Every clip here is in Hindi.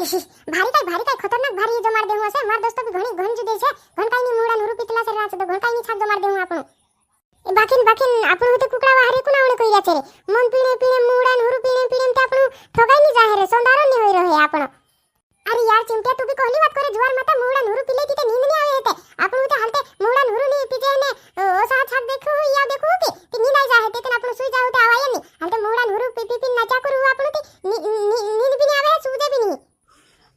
भारी काय खतरनाक भारी जो मार देहू असे मार दोस्त भी घणी घण जुदे छे घण काय ની મૂડા નું રૂપી તલા સે રાચ તો ઘણ काय ની છાક જો માર દેહુ આપણો એ બાકીન આપણો તો કુકડા વાહરે કુનાવણે કઈ રહ્યા છે રે મન પીણે પીણે મૂડા નું રૂપી પીણે તે આપણો ઠગાઈ ની જાહે રે સોંદારો ની હોઈ રહે આપણો अरे यार चिंटिया तू भी कहली बात करे जुआर माता मुड़ा नुरु पीले की ते नींद नहीं आवे ते आपन तो हालते मुड़ा नुरु नहीं पीजे ने ओ सा छाक देखो या देखो के ते नींद आ जाए ते आपन सुई जाऊ ते आवाय नहीं हालते मुड़ा नुरु पी पी नाचा करू आपन ते नींद भी नहीं आवे सूते भी नहीं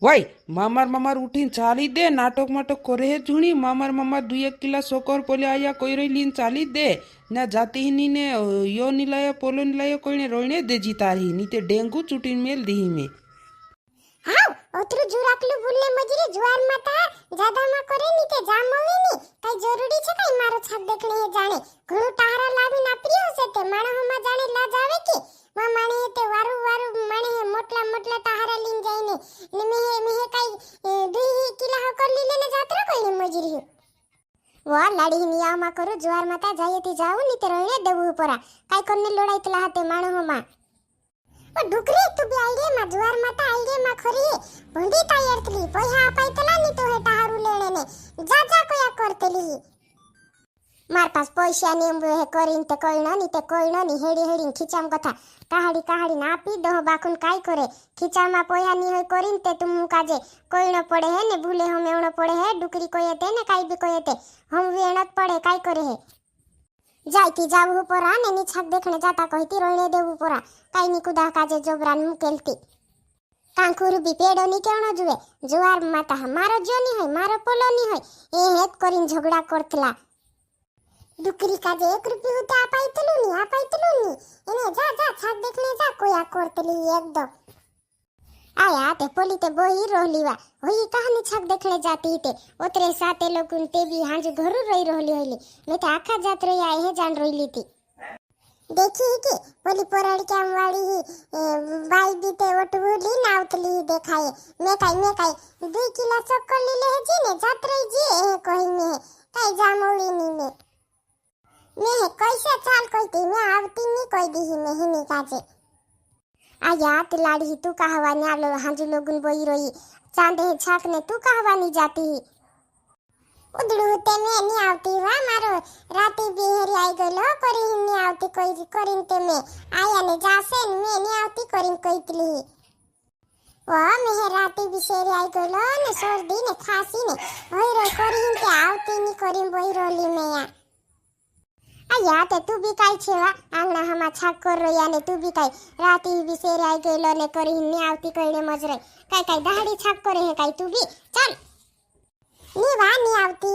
वाई मामार उठीन चाली दे नाटक माटक करे है झुणी मामार 2-1 किला सोकर पोले आया कोई रही लीन चाली दे ना जाती ही नी ने यो नी लाया पोलो नी लाया कोई ने रोइने दे जीता रही नी ते डेंगू चुटीन मेल दी में हाउ ओतरु जुराकलु बुल्ले मजरी जुआर माता ज्यादा मा करे नी ते जाम होवे नी कई जरूरी छे कई मारो छाप देखणे हे जाने घणो तारा लावी ना प्रिय होसे ते माणो हमा जाने ला जावे की मा माणे ते वारु माणे मोटला तारा लीन जाईने ने मे कई 2 किला ह कर लीले ने जात्रा कोई मजरी वा लाडी निया मा करू जुआर माता जाये ती जाऊ नी ते रणे देवू परा काय करने लोडाईतला हाते माणो हमा डुकरी तू भी आईडिया मा जुआर माता आईडिया मा खरी भंडी तयारतली पोहा पायतला नी तो हे ताहारू लेणे ने जा कोया करतली मार पास पैसा ने हे करीन ते कोळणो नी हेडी खिचाम कथा काहाडी ना आपी दो बाकुन काय करे खिचामा पोया नी होय करीन ते तुम काजे कोळणो पड़े है ने भूले हम एवणो पड़े है डुकरी कोयते ने काय भी कोयते हम वेणत पड़े काय करे है जायती जाऊ परा ने नी छाक देखने जाता कहती रोने देवू परा काई नी कुदा काजे जोबरान मुकेलती कांकुरु बी पेड़ो नी केवणो जुए जुआर माता मारो जो नी होय मारो पोलो नी होय ए हेत करीन झगड़ा करतला डुकरी काजे 1 रुपया होता आपायतलू नी एने जा छाक देखने जा कोया करतली एकदम आया ते पोली ते बोही रोहलीवा होई कहानी छाक देखने जाती ते ओतरे साते लोगन ते भी हांज घरु रही रोहली होली मैं तो आखा जात रही आए है जान रोहली थी देखी के पोली पोराड़ी के वाली बाई दी ते ओटवली नावतली देखाए मैं काई 2 किलो चक्कर ले है जी ने जात रही जी कोई में काई जामोली नी में मैं कैसे चाल कोई ती मैं आवती नी कोई दी में ही नी काजे आया ते लाड़ी तू कहवानी आलो हांजू लोगन बोई रोई चांदे छाक ने तू कहवानी जाती उदड़ू ते मैं नी आवती वा मारो राती बिहेरी आई गलो करी नी आवती कोई करिन ते मैं आया ने जासे मैं नी आवती करिन कोईतली वा मैं राती बिसेरी आई गलो ने सर्दी ने खांसी ने होई रे करिन ते आवती नी करिन बोई रोली मैं या आया ते तू भी काय छेवा आंगणा हमा छाक कर रोया ने तू भी काय राती बिसेरी आई गलो ने करी नी आवती कईने मजरे काय दहाड़ी छाक करे है काय तू भी चल नी वा नी आवती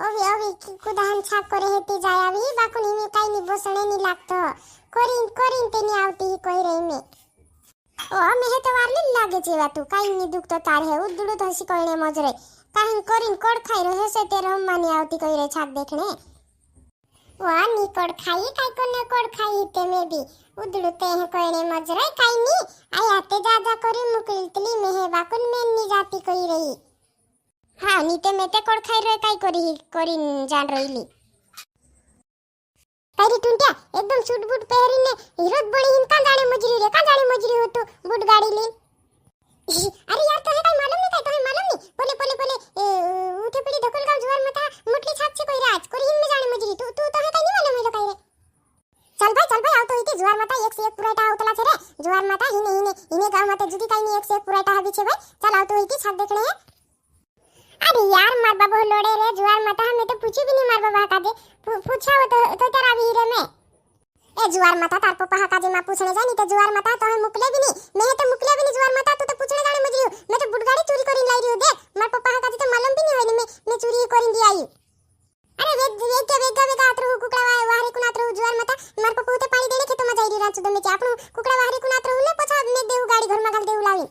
ओवी कुदाहन छाक करे है ते जायावी बाकुनी में काय नी बसणे नी लागतो करीन ते नी आवती कोई रे में ओ मे तो वारली लागे छेवा तू काय नी दुख तो तार है उदुडू तो हसी कईने मजरे काहिन करीन कोड खाई रहे से ते रहम मानी आवती कोई रे छाक देखने वा नी कोड खाई काय कोने कोड खाई ते में भी उदड़ू ते है कोईने मजरे काय नी आया ते जा करी मुकलतली में है बाकुन में नी जाती कोई रही हां नी ते में ते कोड खाई रे काय करीन जान रहीली तारी टुंटिया एकदम सूट बूट पहरीने हिरोत बड़ी हिन का जाने मजरी हो तो बूट गाड़ी ली अरे यार तो है काय मालूम नहीं बोले उठे पड़ी धकल गांव जुआर मता मुटली छाप से कोई राज कोरी हिन में जाने मजरी तू तो है काय नहीं मालूम है काय रे चल भाई आओ तो इते जुआर माता एक से एक पुराटा आवतला छे रे जुआर माता हिने गांव माता जुदी काय नहीं एक से एक पुराटा हबी छे भाई चल आओ तो इते छाप देखने है अरे यार मार बाबा लोड़े रे जुआर माता हमें तो पूछी भी नहीं मार बाबा का दे पूछा तो तेरा भी रे मैं ए जुआर माता तार पप्पा का जे मा पूछने जानी तो जुआर माता तो है मुकले भी नहीं मैं तो मुकले भी नहीं जुआर माता तू तो पूछने जाने मजरी मैं तो बुटगाड़ी चोरी करिन लाई रही हूं देख मार पप्पा का जे तो मालूम भी नहीं होनी मैं चोरी करिन दी आई अरे वेगा आतरू कुकड़ा वाहरी कुनातरू जुआर माता मार पप्पा उते पानी देने खेतो में जाई री रात सुदमे आपनु कुकड़ा वाहरी कुनातरू ने पछा में देहु गाड़ी घर में गाल देहु लावी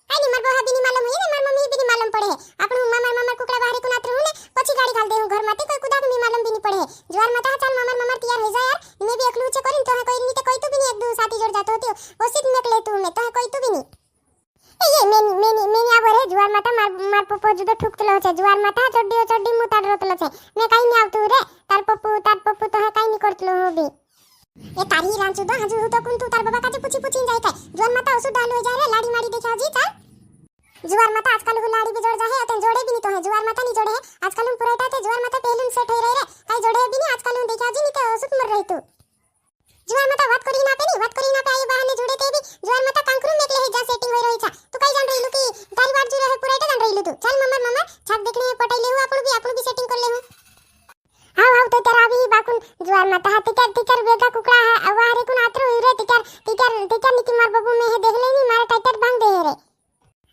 आई नी मार बाबा भी नहीं मालूम है मार मम्मी भी नहीं मालूम पड़े है आपनु मामा कुकड़ा वाहरी कुनातरू ने पछी गाड़ी गाल देहु घर माते कोई कुदा भी नहीं मालूम भी नहीं पड़े है जुआर माता चल मामा तैयार हो जा यार मैं भी अकलू छे करिन तो है कोई नहीं तो कोई तो भी नहीं एक दो साथी जोड़ जातो होती वो सिर्फ निकले तू में तो है कोई तो भी नहीं ये मैं आ बरे जुआर माता मार पप्पो जुदो ठुकतलो छे जुआर माता चड्डी मुताड रोतलो छे मैं काई नहीं आवतू रे तार पप्पू तो है काई नहीं करतलो हो भी ये तारी रांचू दो हाजू तो कुन तू तार बाबा काजे पूछी जाई काय जुआर माता ओसु डाल हो जाय रे लाड़ी माड़ी देखा जी चल जुवार माता आजकल हुलाड़ी भी जोड़ जाए अतन जोड़े भी नहीं तो है जुवार माता नहीं जोड़े है आजकल हम पुराटा ते जुवार माता पहले सेट होई रे काई जोड़े भी नहीं आजकल हम देखा जी नहीं तो सुत मर रही तू जुवार माता बात करी ना पे आई बहाने जोड़े ते भी जुवार माता कांकरू में ले जा सेटिंग होई रही छा तू काई जान रही लू की तारी बात जो रहे पुराटा जान रही लू तू चल मम्मा छाप देखने है पटाई ले हूं आपण भी सेटिंग कर ले हूं हाव तो तेरा भी बाकुन जुवार माता हाथी टीचर वेगा कुकड़ा है वारे कुन आत्रो रे टीचर नीति मार बाबू में है देख लेनी मारा टाइटर भांग दे रे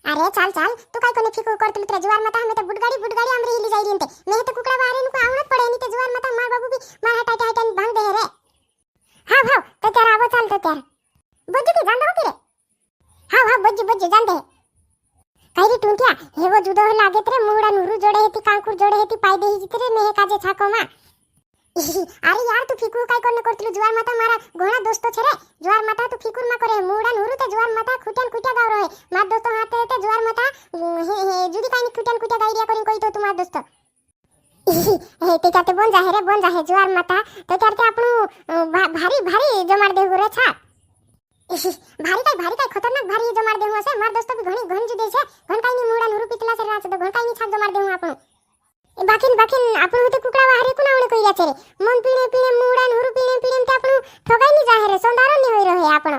अरे चल तू काय कोने फिकू करतलू तेरा जुवार माता हमें तो बुडगाड़ी आमरी हिली जाई रिंते मैं तो कुकड़ा वारे नको आवणत पड़े नी ते जुवार माता मार बाबू भी मारा टाइटर भांग दे रे हाव तो तेरा आवो चल तो तेरा बज्जी की जान दो की रे हाव बज्जी जान दे काई रे टुंटिया हे वो जुदो लागे तेरे मुहड़ा नुरु जोड़े हेती कांकुर जोड़े हेती पाई दे ही तेरे मेहे काजे छाको मा अरे यार तू फिकू काय करने करतलू जुवार माता मारा घोड़ा दोस्तो छे रे जुवार माता तू फिकुर मा करे मुहड़ा नुरु ते जुवार माता खुट्या गाव रहे मार दोस्तो हाथे ते जुवार माता हे जुदी काई खुट्या गाइरिया करिन कोई तो तुम्हार दोस्तो हे ते जाते बोन जाहे जुवार माता तो करते आपनु भारी जमाड़ दे रे छा भारी काय खतरनाक भारी जमाड़ दे हसे मार दोस्तो भी घण जुदे छे घण काई नी मुहड़ा नुरु पितला से राच दो घण काई नी छाप जमाड़ दे आपनु बाकिन आपण होते कुकड़ा वाहरे कुना आवणे कइला छे रे मन पीणे मुडा नुरु पीणे ते आपण ठगाई नी जाहे रे सोंदारो नी होई रहे आपण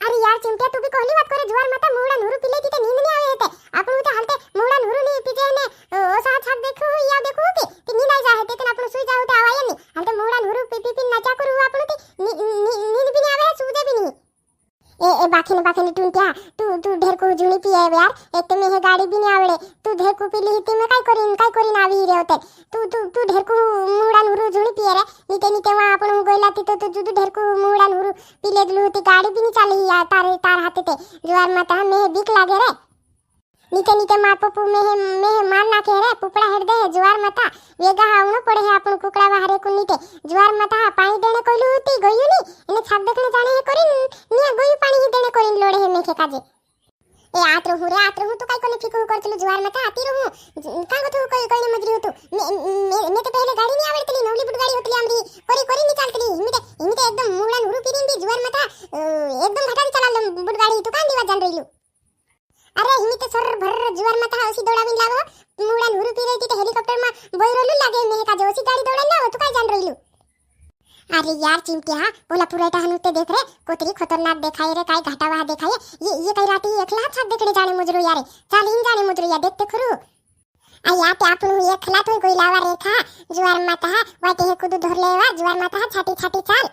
अरे यार चिंटिया तू भी कहली बात करे जुवार माता मुडा नुरु पीले ती नींद नी आवे हेते आपण होते हालते मुडा नुरु नी पीजे ने ओसा छाप देखो या देखो के ती नींद आई जाहे तेतन आपण सुई जाऊ ते आवाय नी हालते मुडा नुरु पी नाचा करू आपण ती नींद भी नी आवे सुजे भी नी ए बाकिन टुंटिया तू ढेर को जुणी पिए यार एक तो में गाड़ी भी नहीं आवड़े तू ढेर को पीली हिती में काय करीन आवी रे होते तू ढेर को मुडा नुरु जुणी पिए रे नीते वहां आपण गइला ती तो तू ढेर को मुडा नुरु पीले दलु ती गाड़ी भी नहीं चली या तार हाथे ते जुवार माता में बिक लागे रे नीते मार पप्पू में मार नाखे रे पुपड़ा हेड दे जुवार माता वेगा आवनो पड़े है आपण कुकड़ा बाहरे को नीते जुवार माता पानी देने कोइलु होती गयु नी एने छाप देखने जाने है करिन निया गयु पानी ही देने करिन लोड़े है मेखे काजे ए आत्रो हूं तो काय कोने फिकू करतलु जुवार माता आती रहूं का गथु कोई ने मजरी होतु मैं तो पहले गाड़ी नहीं आवड़तली नवली बुट गाड़ी होतली आमरी कोरी निकालतली हिमिते एकदम मुडा नुरु पीरिन दी जुवार माता एकदम घटारी चला बुट गाड़ी तू कान दीवा जान रहीलु अरे हिमिते सर भर जुवार माता ओसी दौड़ाविन लागो मुडा नुरु पी रही थी हेलिकॉप्टर में बोइरोलु लागे मेहे का जो ओसी गाड़ी दौड़न ना तू काय जान रहीलु अरे यार चिंटिया बोला पुराटा हनुते देख रे कोतरी खतरनाक देखाई रे काय घाटा वहा देखाई ये कई राती एकला छाप देखने जाने मुजरो यारे चाल इन जाने मुजरो या देखते खरु आया ते आपण एकला तो कोई लावा रेखा जुवार माता वाटे हे कुदू धर लेवा जुवार माता छाटी चाल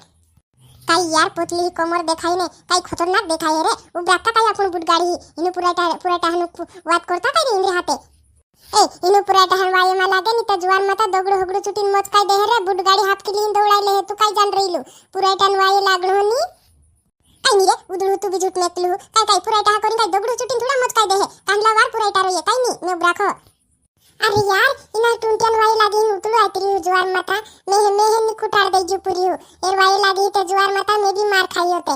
काई यार पोतली कोमर देखाई ने काई खतरनाक देखाई रे उब्राका काई आपण बुट गाड़ी इनु पुराटा हनु वात करता काई इंद्र हाते ए इनु पुराटा हन वाये मा लागे नी त जुवार माता दगड़ो चुटीन मोच काई दे रे बुट गाड़ी हाथ के लीन दौड़ाई ले तू काई जान रहीलु पुराटा वाये लागणो नी काई नी रे उदळू तू भी झूठ मेकलू काई पुराटा करिन काई दगड़ो चुटीन थोड़ा मोच काई दे है कांडला वार पुराटा रे काई नी मैं उब्राखो अरे यार इना टुंटियन वाई लागी उतलू आतरी जुवार माता मेहे नी कुटार दे जो पुरी एर वाई लागी त जुवार माता में भी मार खाई होते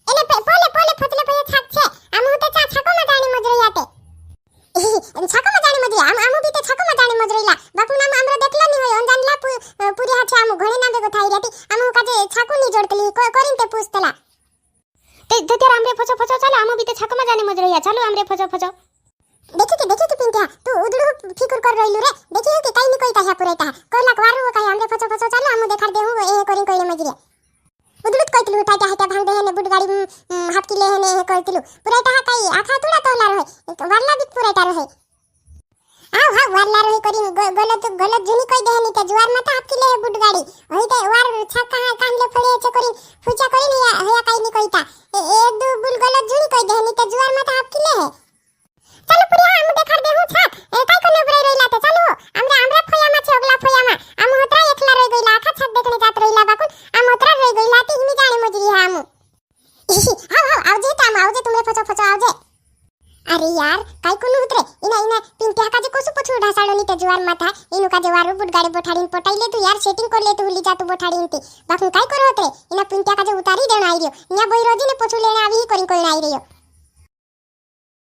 एने पोले फतले पे छाक छे आमु त छाको मजानी मजरियाते छाको मजानी मजरिया आमु भी त छाको मजानी मजरिला बापू नाम हमरा देखला नी होय अंजानला पूरी हाथे आमु घणे ना बेगो थाई रेती आमु काजे छाको नी जोड़तली करिन ते पूछतला ते तेरा हमरे फचो चलो आमु भी ते छाको मजानी मजरिया चलो हमरे फचो देखी तू पिंटिया तू उदड़ू फिकुर कर रहीलु रे देखी के काई नी कोई ताहा पुरेता कहला वारू काई हमरे फचो चलो आमु देखार दे हूं ए करिन कोइले मजरिया उदड़ुत कहतलु टाटा हाटा भांग दे ने बुट गाड़ी हाथ की ले ने कहतलु पुरेता काई आखा थोड़ा तोला रहे वारला भी पुरेता रहे हां वारला रहे करिन गलत जुनी कोई दे नी त जुवार माता हाथ की ले बुट गाड़ी होई ते वार छक्का कान ले फड़े छे करिन फुचा करिन या हया काई नी कोईता ए दो बुल गलत जुनी कोई दे नी त जुवार माता हाथ की ले चलो पुरिया हम देखार दे हूं छाक ए काई कोने उबरे रहिला ते चलो हमरा फोया मा छे अगला फोया मा हम होतरा एकला रह गइला आखा छाक देखने जात रहिला बाकुन हम होतरा रह गइला ती हिमी जाने मजरी हम आवजे तुमरे फचो आवजे अरे यार काय कोनु उतरे इना पिंटिया का जे कोसु पछु ढासाळो नी ते जुवार माथा इनु का जे वारू बुट गाड़ी बोठाडीन पटाइले तू यार सेटिंग कर ले तू हुली जा तू बोठाडीन ती बाकुन काय करो उतरे इना पिंटिया का जे उतारी देण आई रियो न्या बोई रोजी ने पछु लेने आवी ही करिन कोई आई रियो